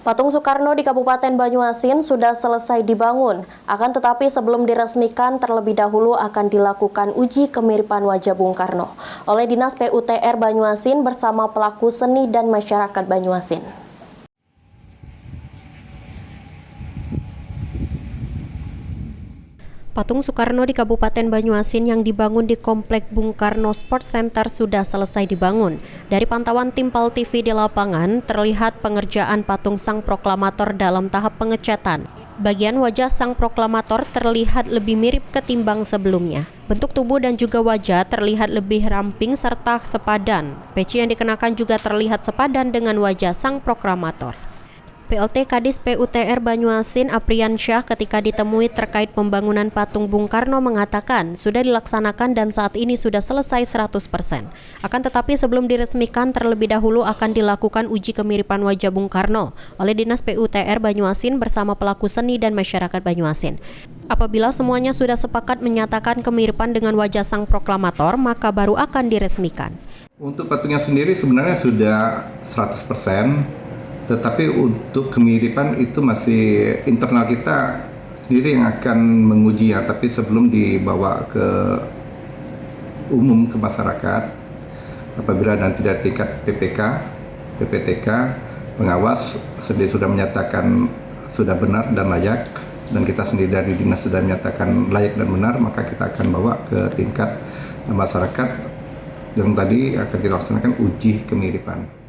Patung Soekarno di Kabupaten Banyuasin sudah selesai dibangun. Akan tetapi sebelum diresmikan terlebih dahulu akan dilakukan uji kemiripan wajah Bung Karno oleh Dinas PUTR Banyuasin bersama pelaku seni dan masyarakat Banyuasin. Patung Soekarno di Kabupaten Banyuasin yang dibangun di Komplek Bung Karno Sport Center sudah selesai dibangun. Dari pantauan tim PAL TV di lapangan, terlihat pengerjaan patung Sang Proklamator dalam tahap pengecatan. Bagian wajah Sang Proklamator terlihat lebih mirip ketimbang sebelumnya. Bentuk tubuh dan juga wajah terlihat lebih ramping serta sepadan. Peci yang dikenakan juga terlihat sepadan dengan wajah Sang Proklamator. PLT Kadis PUTR Banyuasin Apriansyah ketika ditemui terkait pembangunan patung Bung Karno mengatakan sudah dilaksanakan dan saat ini sudah selesai 100%. Akan tetapi sebelum diresmikan terlebih dahulu akan dilakukan uji kemiripan wajah Bung Karno oleh Dinas PUTR Banyuasin bersama pelaku seni dan masyarakat Banyuasin. Apabila semuanya sudah sepakat menyatakan kemiripan dengan wajah Sang Proklamator, maka baru akan diresmikan. Untuk patungnya sendiri sebenarnya sudah 100%. Tetapi untuk kemiripan itu masih internal kita sendiri yang akan mengujinya. Tapi sebelum dibawa ke umum ke masyarakat, apabila nanti dari tingkat PPTK, pengawas sendiri sudah menyatakan sudah benar dan layak, dan kita sendiri dari dinas sudah menyatakan layak dan benar, maka kita akan bawa ke tingkat masyarakat yang tadi akan kita laksanakan uji kemiripan.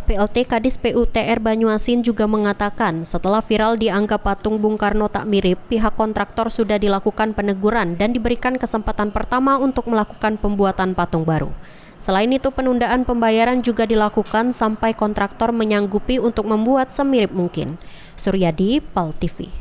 PLT Kadis PUTR Banyuasin juga mengatakan setelah viral dianggap patung Bung Karno tak mirip, pihak kontraktor sudah dilakukan peneguran dan diberikan kesempatan pertama untuk melakukan pembuatan patung baru. Selain itu, penundaan pembayaran juga dilakukan sampai kontraktor menyanggupi untuk membuat semirip mungkin. Suryadi, PAL TV.